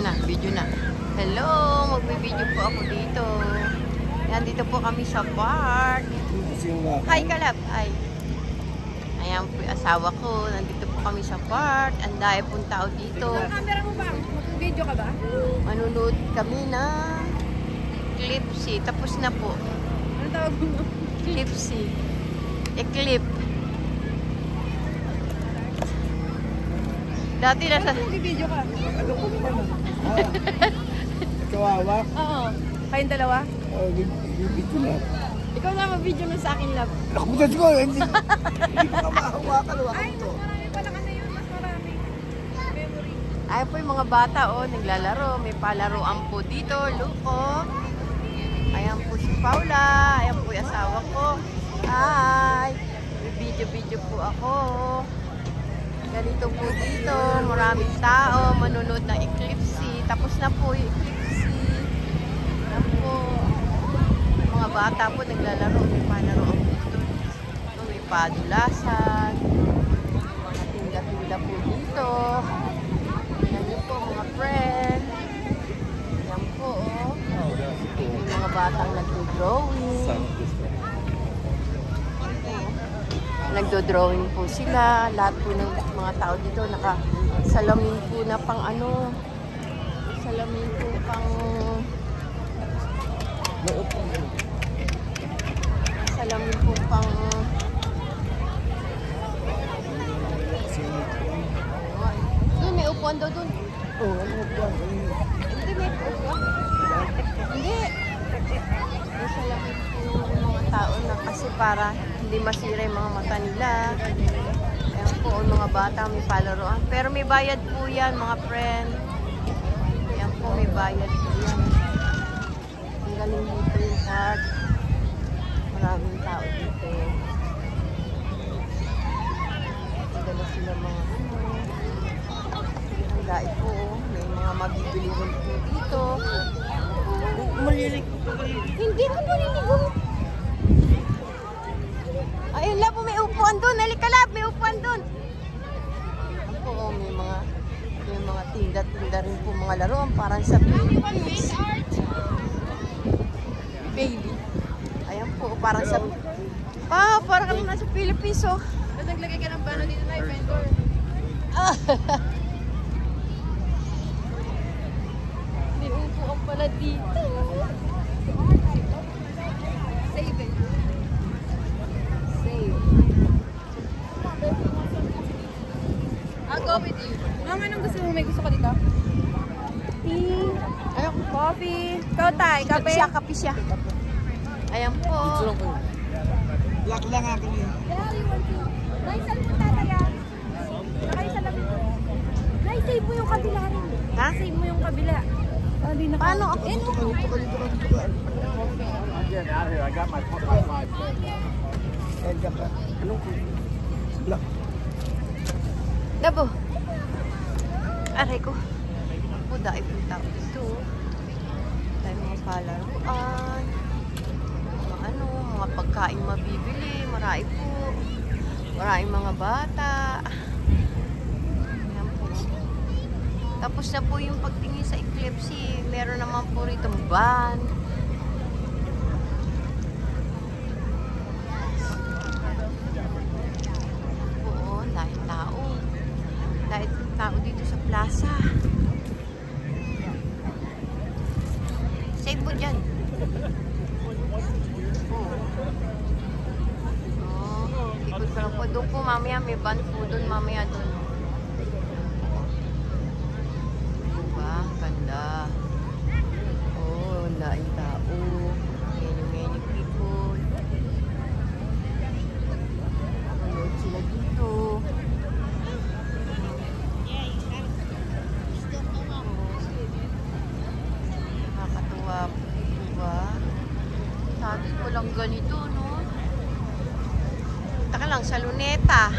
Ayan na, video na. Hello, magbe-video po ako dito. Ayan, dito po kami sa park. Hi, Kalab. Hi. Ayan po yung asawa ko. Nandito po kami sa park. Ang dahil pong tao dito. Camera mo ba? Mag-video ka ba? Manunood kami na Eclipse. Tapos na po. Ano tawag mo? Eclipse. Eclipse. Dati nasa... Mag-video ka? Ano ko naman? Kawawa? Oo. Kayong dalawa? Oo, bibito na. Ikaw na mag-video mo sa akin, love. Nakubutan ko, hindi ko ka mahawakan. Ay, mas marami pala ka na yun. Mas marami. Memory. Ay po yung mga bata, oh, naglalaro. May palaruan po dito. Look, oh. Ayan po si Paula. Ayan po yung asawa ko. Hi! May video-video po ako. Ganito po dito. Maraming tao. Manunod ng Eclipse. Tapos na po yung Eclipse. Ayan po. Mga bata po naglalaro. May palaruan po dito. Ito, may padulasan. Mga tinda-tinda po dito. Yan po mga friend. Yan po, oh. Yung mga batang nagdo-drawing. Nagdo-drawing po sila. Lahat po ng mga tao dito naka-salamin po na pang ano. Salamin po pang... Salamin po pang... Doon, may upuan daw doon. Oo, ano ba? Hindi, may upuan. Hindi. May salamin po ng mga tao na kasi para hindi masira yung mga mata nila. Ayan po, ang mga bata may palaruan. Pero may bayad po yan, mga friend. Ayan po, may bayad po yan. Ang galing dito yung park. Maraming tao dito. Dala sila mga ano. Ang dait po. May mga mabibili rin po dito. Malilig ko pa kayo. Hindi ko po niligo. Ayun, labo, may upuan doon. Halika, lab, may upuan doon. Oo, may mga tinda-tinda rin po mga laruan. Parang sa Philippines. Baby. Ayan po, parang sa... parang kami nasa Philippines, oh. Ba't naglagay ka ng bano dito na vendor? May upuan pala dito. Save it. Save. I'll go with you. Ma'am, anong gusto mo? May gusto ka dito? Tea, Ayun, coffee, ikaw tay, kape. kape siya. Ayan po. Black lang akin yun. Nay, saan mo tataya? Nakay sa labi mo. Nay, save mo yung kabila rin. Ha? Save mo yung kabila. Paano ako? Dito ka. Get out of here. I got my 25 cents. Diyan ka. Anong black? Labo. Aray ko. O, dahil po tao dito. Dahil mga palaruan. Mga ano, mga pagkain mabibili. Marami po. Maraming mga bata. Ayan po. Tapos na po yung pagtingin sa Eclipse. Meron naman po rito van. Oo, dahil tao. Dahil tao dito sa plaza. Save mo dyan. Oh, ikot ka lang po. Doon po mamaya, may van po doon mamaya doon. Diba? Ganda. Oh, laing tao. Many people. Manood sila dito. Nakakatuwa po, diba? Sabi ko lang ganito, no? Taka lang, sa Luneta.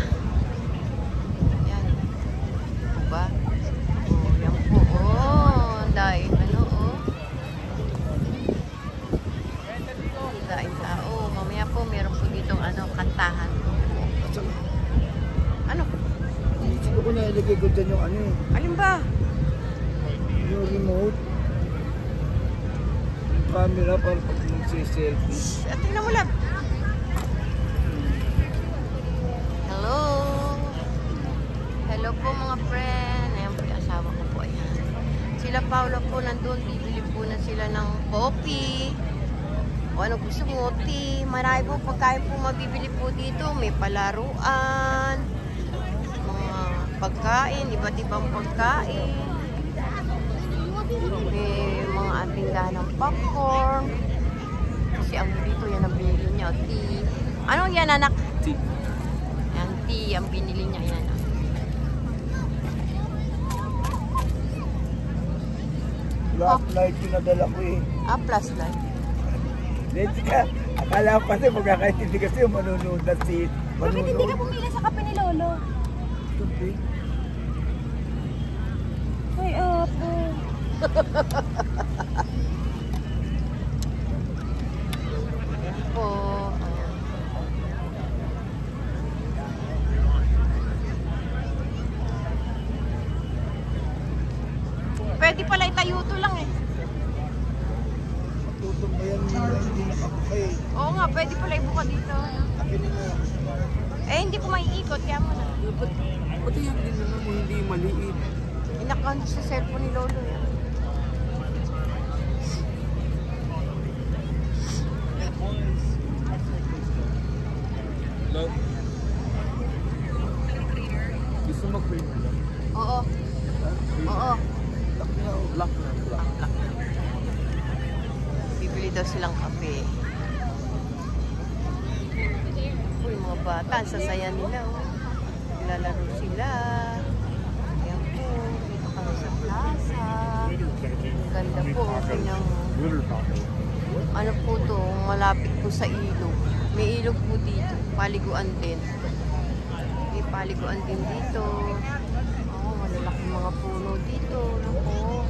Yan. Diba? Oh, yan po. Oh, dahil ano, oh. Dahil tao. Mamaya po, meron po ditong ano, kantahan. Ano? Siguro ko na ilagay ko dyan yung ano eh. Alin ba? Yung camera para pag magsiselfie. At tingnan mo lang. Hello. Hello po mga friend. Ayan po yung asawa ko po. Ayan. Sila Paula po nandun. Bibili po na sila ng coffee. O ano gusto mo, tea. Marami po pagkain po mabibili po dito. May palaruan. Mga pagkain. Iba't ibang pagkain. May mga tindahan ng popcorn. Kasi ang dito yan ang binili niya. Tea. Ano yan anak? Tea. Yan, tea ang binili niya. Yan. Flashlight yung nadala ko eh. Flashlight. Let's ka. Akala ko kasi magkakaintindi kasi yung manunood na si... Bakit hindi ka pumili sa kape ni Lolo? Tubig. Ay, opo. Po. Pwede pala itayo to lang eh. Tutong ba yan hindi nakakakay? Oo nga, pwede pala ibuka dito. Akin na. Eh, hindi ko maiikot. Kaya mo na. Pati yung ginano mo hindi maliit. Inakount sa cellphone ni Lolo yan. Love. Gusto mo cream lang? Oo. Oo. Black na. Bibili daw silang kape. Uy, mga bata, ang sasaya nila. Oh. Lalaro sila. Ayan po. Dito kami sa plaza. Ang ganda po. Tingnan mo. Ano po to? Malapit po sa ilog. May ilog po dito. Paliguan din. May paliguan din dito. Oh, malalaki mga puno dito. Naku.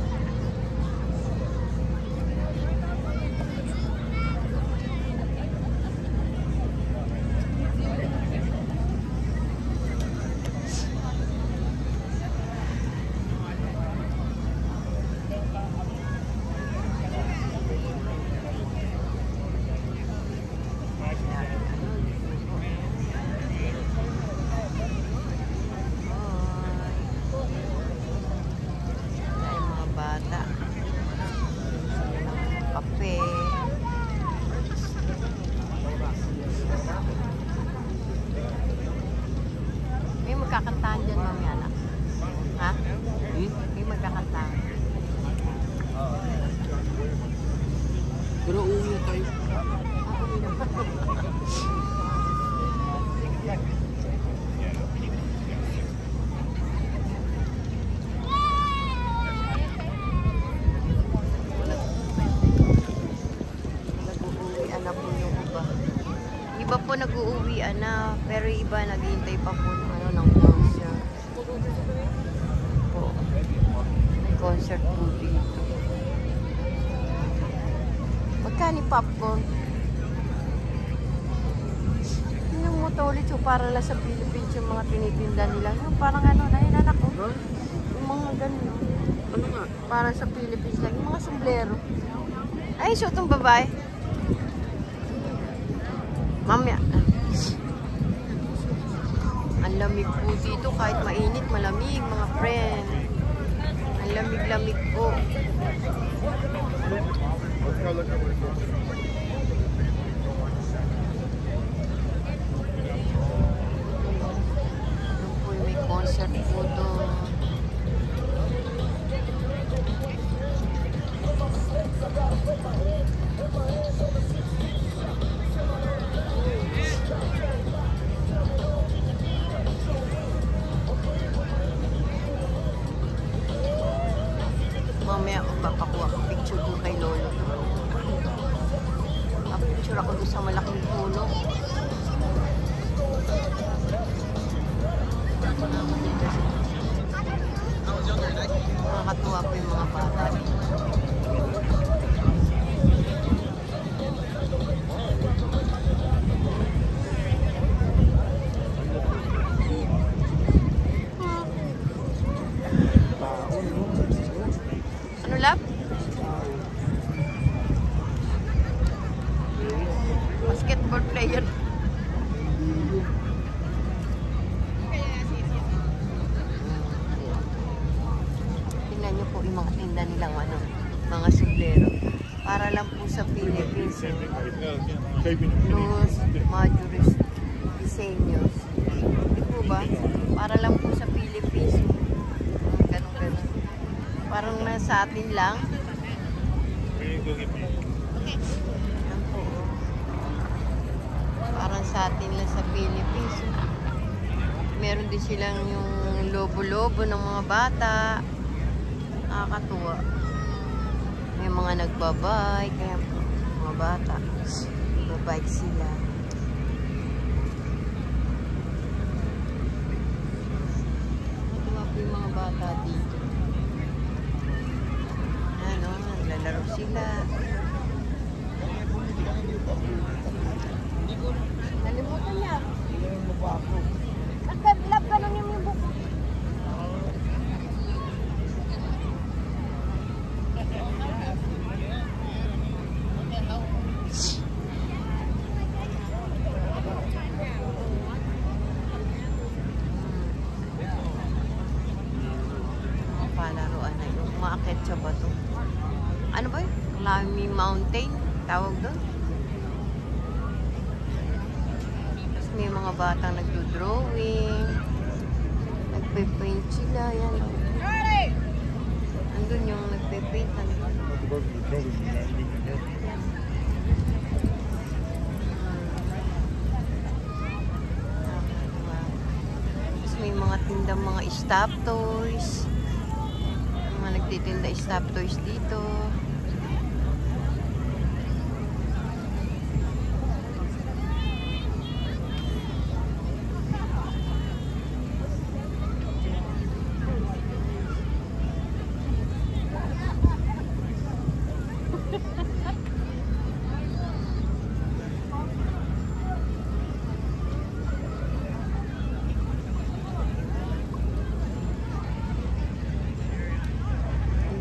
Kape. May magkakantahan dyan, mami anak. Ha? May magkakantahan. Pero uwi tayo. Iba po nag-uuwian na, pero iba naghihintay pa po ng ano ng concert. Po. May concert po dito. Magkano popcorn? Yung mo to ulit, so para lang sa Philippines yung mga tinitinda nila. Yung parang ano na yun anak ko. Yung mga ganun. Ano nga? Parang sa Philippines lang. Yung mga sombrero. Ay, so itong babae. Mamaya. Ang lamig po dito kahit mainit, malamig mga friend. Ang lamig-lamig po. Doon po may concert po doon. Mamaya magpapakuha ko picture doon kay Lolo. Picture ako doon sa malaking puno. Nakakatuwa po yung mga bata. Ano lab? player. Tingnan niyo po yung mga tinda nilang ano, mga sublero. Para lang po sa Philippines. Los Majoris Diseños. Di po ba? Para lang po sa Philippines. Ganun. Parang nasa atin lang. Yan po. Parang sa atin lang sa Philippines. Meron din silang yung lobo-lobo ng mga bata. Nakakatuwa. May mga nagbabike. Kaya po, mga bata. Nagbabike sila. Natuwa po yung mga bata dito. Ano, naglalaro sila. Nalimutan niya. Lab ka nung yung book. Palaruan na yung umaakit siya ba ito? Ano ba yun? Climbing mountain? Tawag doon? Tapos may mga batang nagdo-drawing. Nagpe-paint sila. Yan. Andun yung nagpe-paint. Tapos may mga tindang mga stop toys. Mga nagtitinda stop toys dito.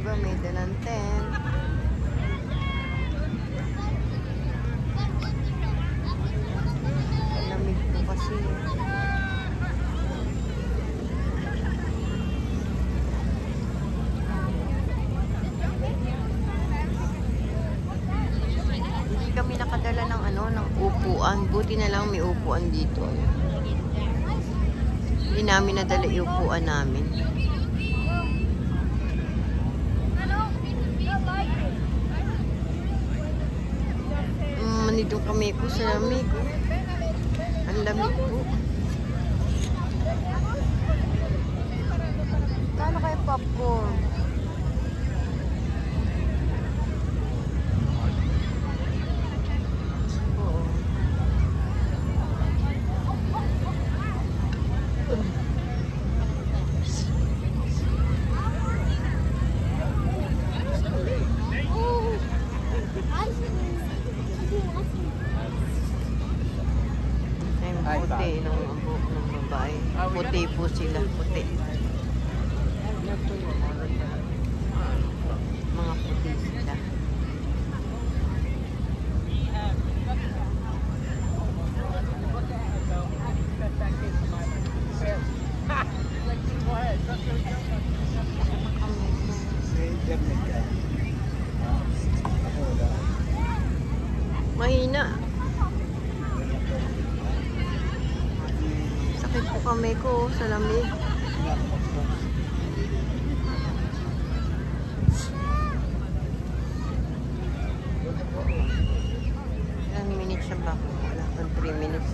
Diba may dalang tent. Lamig po kasi. Hindi kami nakadala ng ano, ng upuan. Buti na lang may upuan dito. Hindi namin nadala yung upuan namin. Nandito kami po sa lamig. Ang lamig po. Kano kayo popcorn? Oo. Ay, puti ng buhok ng babae. Puti po sila, puti. Mga puti sila. Mahina. Sakit po kami ko sa lamig. Ilang minutes na ba? Wala pang 3 minutes.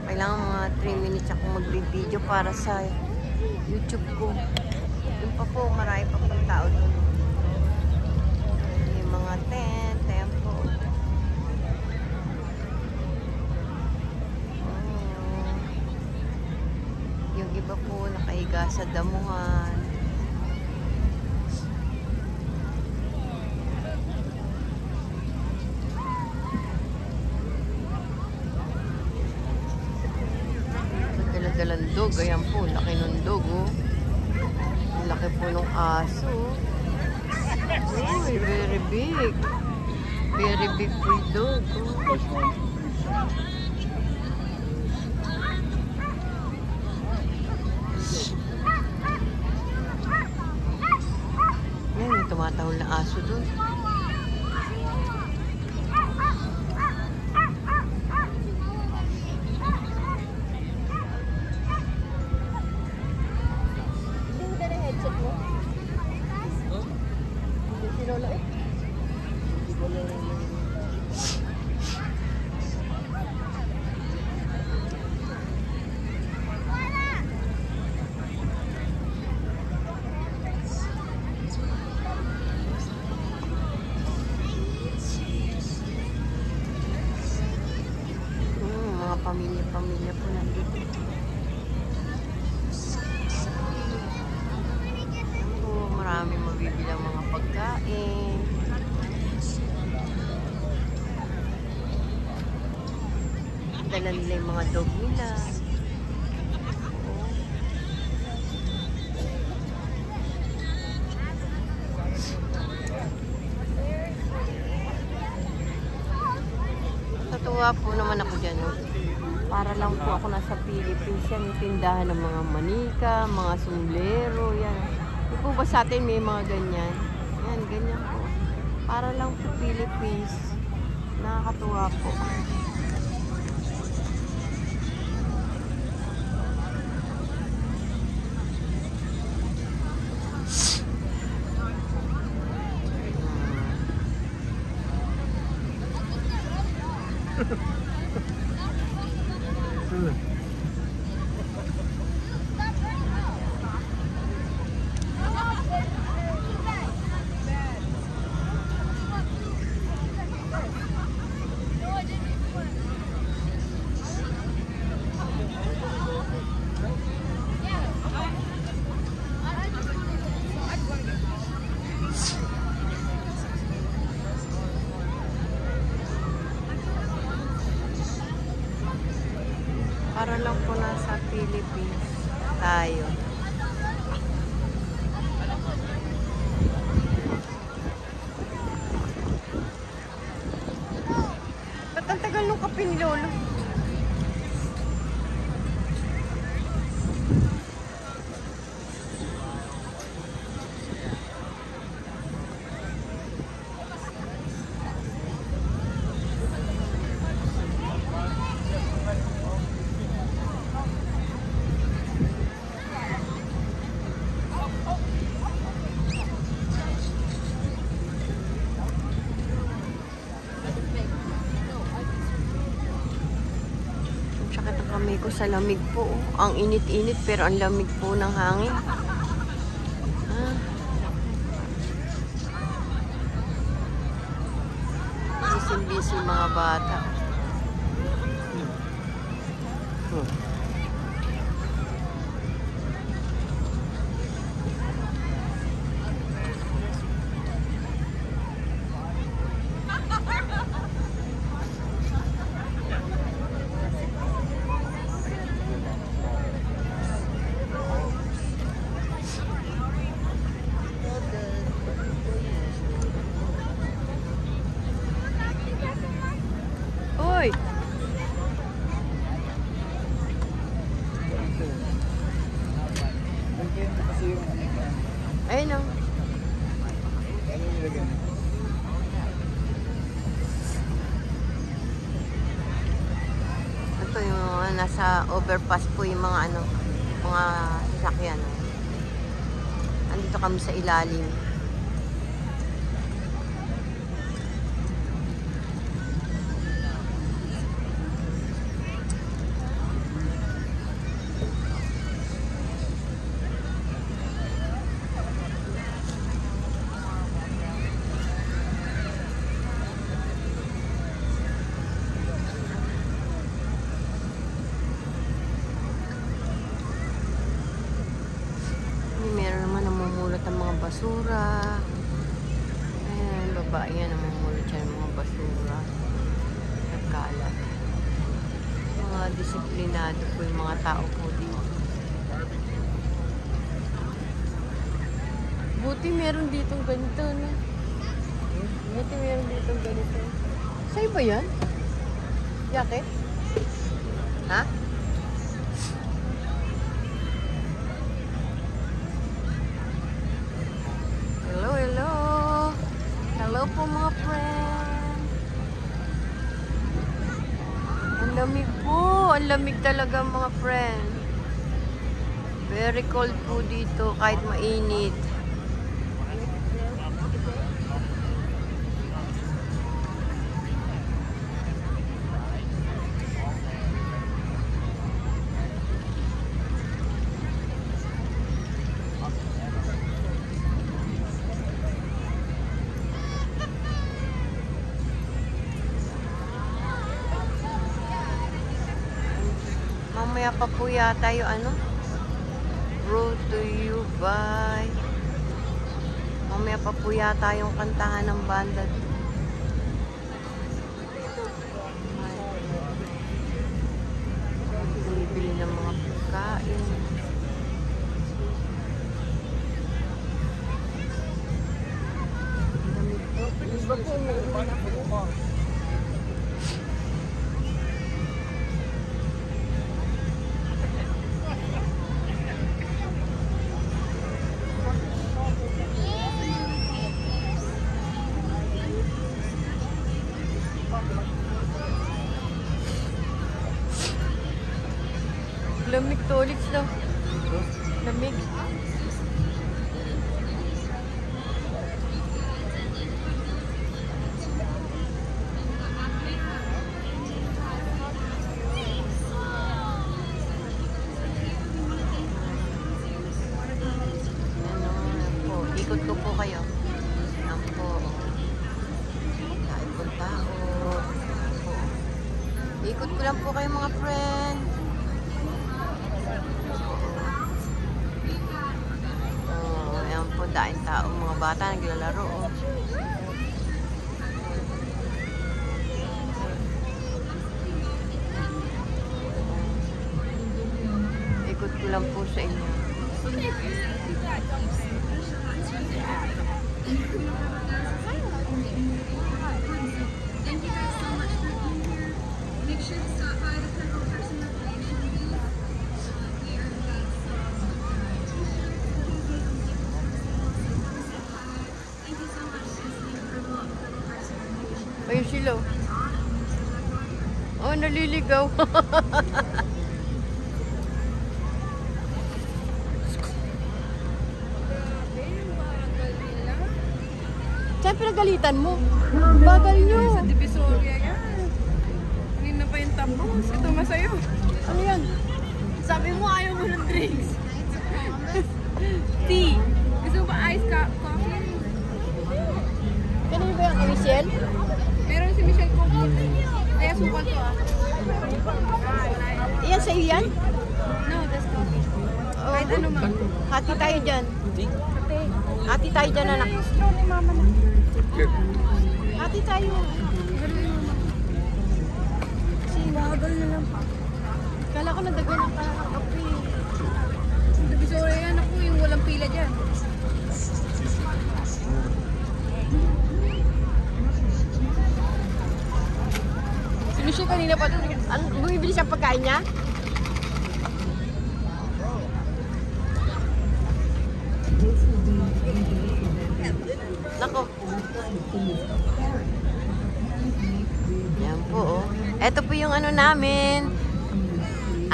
Kailangan mga 3 minutes akong mag-video para sa YouTube ko. Yung pa po, marami pa pang tao doon. Yung mga tent, tempo. Yung iba po nakahiga sa damuhan. Dala-dalang dog. Ayan po, laki ng dog, oh. Ang laki po ng aso. Uy, very big. Very big po yung dog, oh. tumatahol na aso dun. Hindi mo dala headset mo? Hindi si Lola eh. Mga pamilya-pamilya po nandito. Marami mabibilang mga pagkain. Dala nila yung mga dog nila. Natuwa po naman ako dyan. No? Para lang po ako nasa Philippines. Yan, yung tindahan ng mga manika, mga sombrero, yan. Di po ba sa atin may mga ganyan? Yan, ganyan po. Para lang po Philippines. Nakakatuwa po. Para lang po nasa Philippines tayo. Ba't ang tagal nung kape ni Lolo? Sakit ang kamay ko sa lamig po. Ang init-init pero ang lamig po ng hangin. Busy mga bata. Uy! Ayun o. Ito yung nasa overpass po yung mga ano, mga sasakyan. Andito kami sa ilalim. Meron naman namumulot ang mga basura. Ayan, babae yan namumulot yan ang mga basura. Nagkalat. Mga disiplinado po yung mga tao po dito. Buti meron ditong ganito, no? Buti meron ditong ganito. Sa'yo ba yan? Jacket? Ha? Hello, hello. lamig po. Ang lamig talaga mga friend. Very cold po dito kahit mainit. Mamaya pa po yata yung ano, Road to You by. Mamaya pa po yata yung kantahan ng banda. Bili ng mga pagkain. Lamig tolits daw. Lamig. Ikot ko po kayo. Yan po. Kain po tao. Ikot ko lang po kayo mga friend. Ayan po, dahil tao, mga bata naglalaro. Ikot ko lang po sa inyo. Ayun sila. Oh, naliligaw. Saan pinagalitan mo? Bagal nyo. Sa Divisoria yan. Hindi na pa yung tapos. Ito masayo. Ano yan? Sabi mo ayaw mo ng drinks. Tea. Gusto mo ba iced coffee? Kanino ba yan? Kay Michelle? Meron si Michelle Coffee. Kaya sukan to ah. Iyan sa'yo yan? No, that's coffee. Oh. Kahit ano man. Hati tayo dyan. Hati tayo dyan, anak. Straw ni mama na. Hati tayo. Bagal na lang pa. Kala ko nadagan ng kape. Sa Divisoria yan ako yung walang pila dyan. Si Michelle kanina pa doon. Bumibili siyang pagkain niya? Nako. Yan po, oh. Ito po yung ano namin.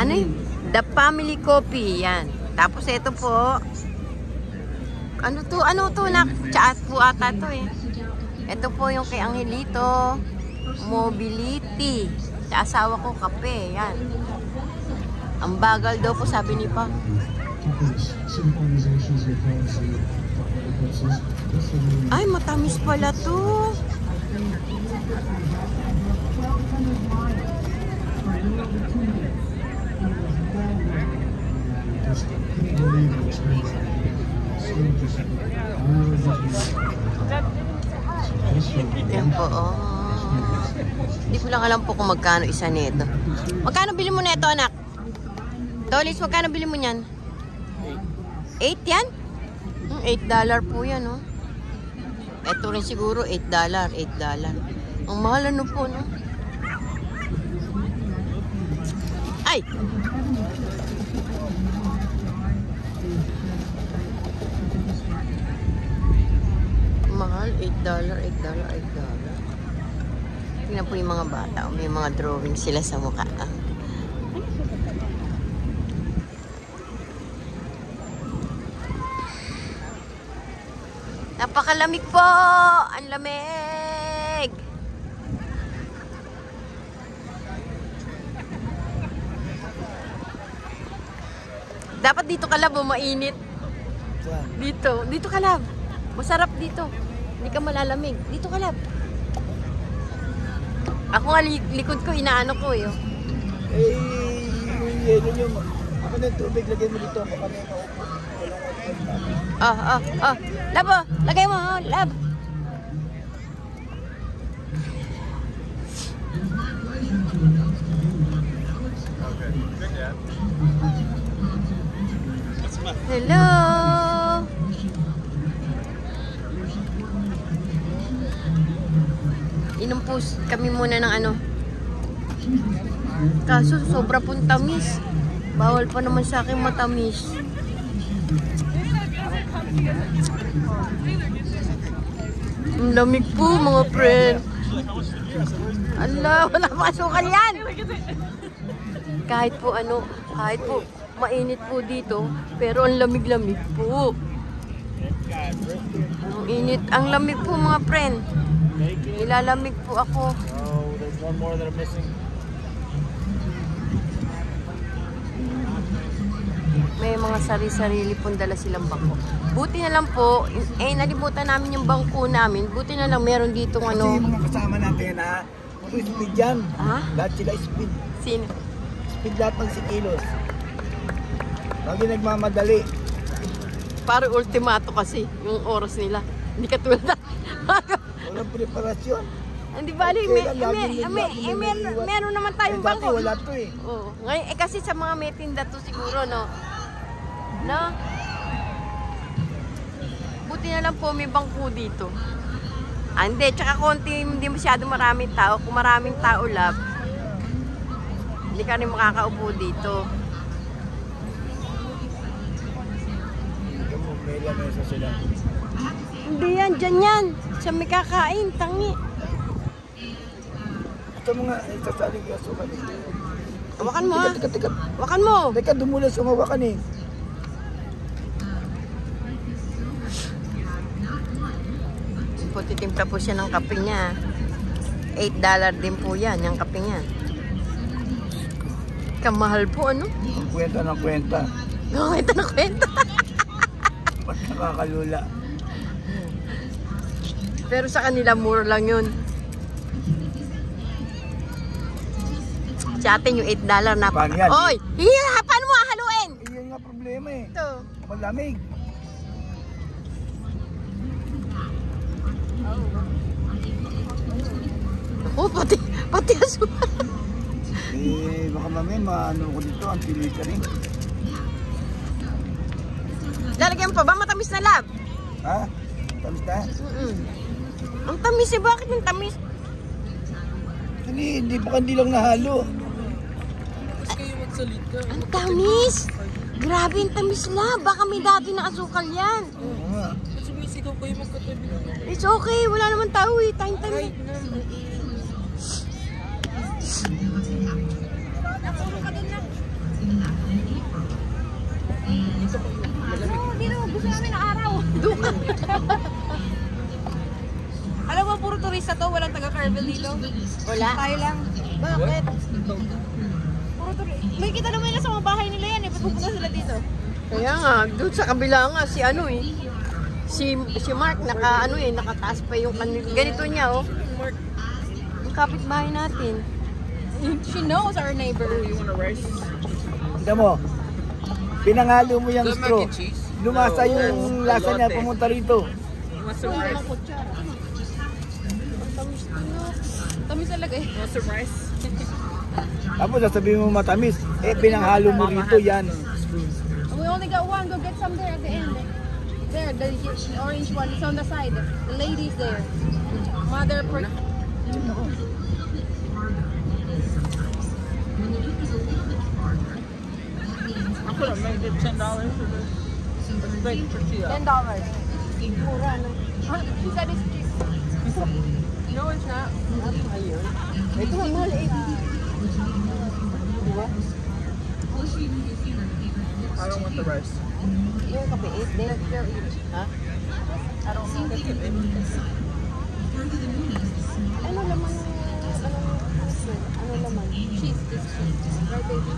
Ano yun? The Family Coffee. Yan. Tapos ito po. Ano to? Ano to? Chat po ata to eh. Ito po yung kay Angelito. Mobility. Sa asawa ko, kape. Yan. Ang bagal daw po, sabi ni Pa. Ay, matamis pala to. Yan po, oh. Hindi ko lang alam po kung magkano isa nito. Magkano bili mo nito, anak? Dolis, magkano bili mo niyan? 8 yan? $8 po yan, oh. Ito rin siguro, $8. Ang mahal ano po, no? Ay! Mahal, $8. Tingnan po yung mga bata. May mga drawing sila sa mukha. Napakalamig po! Ang lamig! Dapat dito ka lab, mainit. Dito ka lab. Masarap dito. Hindi ka malalamig. Dito ka lab. Ako nga likod ko, inaano ko eh. Yelo nyo. Ako na tubig, lagay mo dito. Baka may maupo. Lab, oh. Lagay mo, oh. Lab. Hello. Inom po kami muna ng ano. Kaso sobra pong tamis. Bawal pa naman sa akin matamis. Ang lamig po mga friend. Ala, wala pa asukal yan. Kahit po mainit po dito, pero ang lamig-lamig po. Ang init, ang lamig po mga friend. Nilalamig po ako. Oh, there's one more that I'm missing. May mga sari-sarili pong dala silang bangko. Buti na lang po, nalimutan namin yung bangko namin. Buti na lang meron dito Kasi ano. yung mga kasama natin ha, puro speed yan. Ha? Lahat sila speed. Sino? Speed lahat ng 6 kilos. Lagi nagmamadali. Parang ultimato kasi yung oras nila. Hindi katulad na. Walang preparasyon. Hindi bali, meron naman tayong Dati bangko. wala to eh. Oo. Ngayon, kasi sa mga may tinda to siguro, no? No? Buti na lang po may bangko dito. Hindi, tsaka konti, hindi masyado maraming tao. Kung maraming tao, lab, hindi ka rin makakaupo dito. May lamesa sila. Hindi yan, dyan yan. Sa may kakain, tangi. Ito mga sasaling kasukan eh. Hawakan mo ha. Teka. Hawakan mo. Teka, dumulas yung hawakan eh. Po, titimpla po siya ng kape niya. $8 din po yan, yung kape niya. Kamahal po, ano? Ang kwenta ng kwenta. Kwenta na kwenta. Ba't nakakalula? Pero sa kanila, mura lang yun. Sa atin yung $8 na. Paano yan? Oy! Paano mo haluin? Yun nga problema eh. Ito. Malamig. Oh, pati asukal. Baka mamaya maano ko dito, ang pili ka rin. Lalagyan pa ba? Matamis na lab. Ha? Tamis na? Ang tamis eh. Bakit yung tamis? Hindi lang nahalo. Ang tamis! Grabe yung tamis lab. Baka may dati na asukal yan. Oo nga. It's okay. Wala naman tao eh. Time. Dito, gusto namin ng araw. Alam mo, puro turista to. Walang taga-Carvel dito. Wala. Tayo lang. Bakit? Puro turista. May kita naman nila sa mga bahay nila yan eh. Pupunta sila dito. Kaya nga, doon sa kabila nga, si ano eh. Si Mark, nakataas pa yung ganito niya oh. Ang kapitbahay natin. She knows our neighbor. Tignan mo. Pinangalo mo yung straw. Lumasa yung lasa niya pumunta rito. Tamis talaga eh. Tapos sasabihin mo matamis. Pinanghalo mo rito yan. We only got one. Go get some there at the end. There, the orange one. It's on the side. The lady's there. Mother per... I could have made it $10 for this baked tortilla. $10. Mura, no? She said it's cheap. No, it's not. Ayun. Ito ang mahal eh. Diba? I don't want the rice. Yung kape 8 din. Ha? I don't know. Ano laman ano laman? Cheese, this cheese. Right, baby?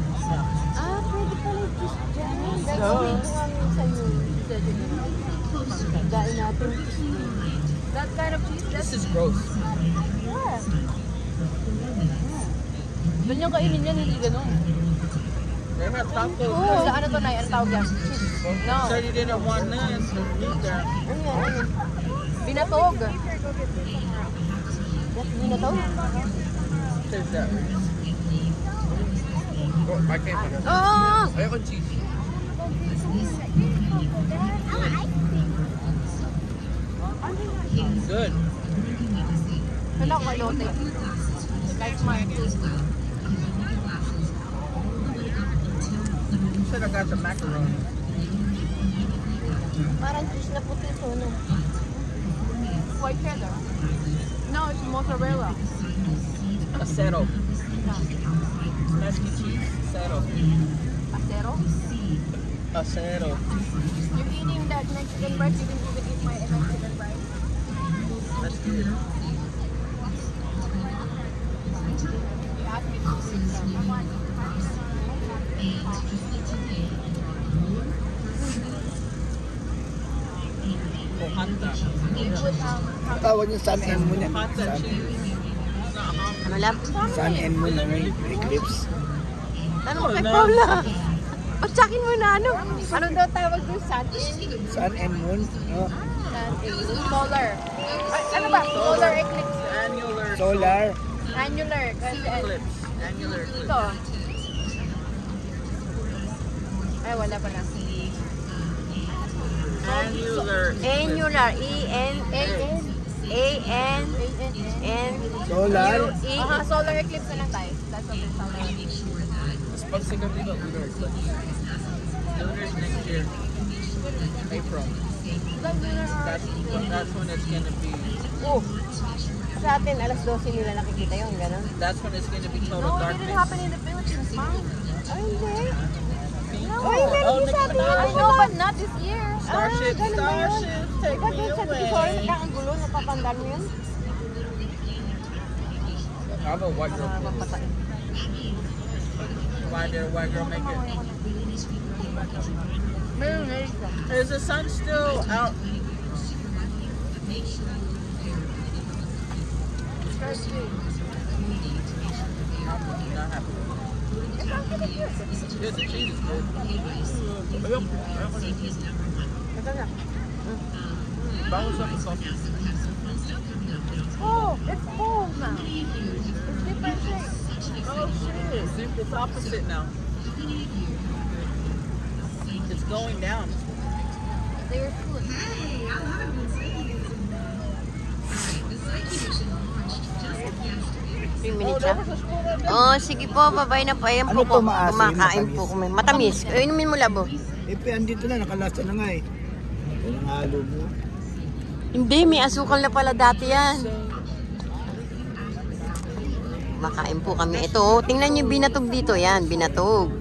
Ah, pwede pala yung cheese dyan. Dahil So? sabihin ko nga sa'yo. Dahil natin cheese. That kind of cheese, This that's... is gross. Yeah. Doon yung kainin yan, hindi ganun. They have tacos. Oh. Sa ano to, Nay? Ano tawag yan? Cheese. You said you didn't want none, so eat that. Ano yan? Ano? Binatog. Binataw? Taste that. Oh, I can't put it. Oo! Ayoko cheese. Good. Wala ko lote. Like mine. You should have got the macaroni. Parang cheese na puti ito, no? White cheddar. No, it's mozzarella. Acero. Mexican cheese. Acero. Acero. Acero. You're eating that Mexican rice, you didn't even eat my Mexican rice. That's good. You asked me to eat some. Hojata. Eat with Tawag yung Sun and Moon yan. Hojata cheese. Ano lang? Sun and Moon na may eclipse. Ano mo kay Paula? Pagsakin mo na ano? Ano daw tawag doon? Sun? Sun and Moon. No? solar. Ay, ano ba? Solar eclipse. Annular. Solar. Annular. Eclipse. Annular eclipse. Ito. Ay, wala pa na. Annular. Annular. E-N-A-N. A-N-N. Solar. Solar eclipse na lang tayo. That's what it's solar eclipse. Pag sigaw dito, lunar eclipse. Lunar is next year. April. That's when it's gonna be. Oh. Sa atin, alas 12 nila nakikita yun, gano'n. That's when it's gonna be total No, it darkness. didn't happen in the Philippines, Mom. Ay, hindi. No. Ay, meron din sa atin. I know, but not this year. Starship, ganun ba yun? Starship, take Diba me doon sa away. Sorry, nagkakagulo, natatandaan mo yun? How about white girl? Mapatay. Why did a white girl make it? Is the sun still out? I'm not happy. Yeah, the cheese is good. Ito na. Bawal sa coffee. Oh, it's cold now. It's different shapes. Oh shit! It's opposite now. It's going down. They're food. 3 minutes ha? Oh, sige po, babay na po. Ayan po Ano po. to, maasim, Kumakain matamis? po kami. Matamis. Inumin mo labo. Andito na, nakalasa na nga eh. Walang halo mo. Hindi, may asukal na pala dati yan. Makain po kami. Ito, oh, tingnan niyo yung binatog dito. Yan, binatog.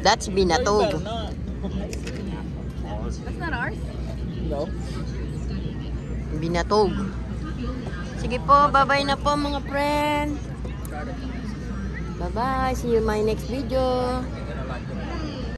That's binatog. That's not ours. No. Binatog. Sige po, bye-bye na po mga friend. Bye-bye. See you in my next video. You're gonna like it.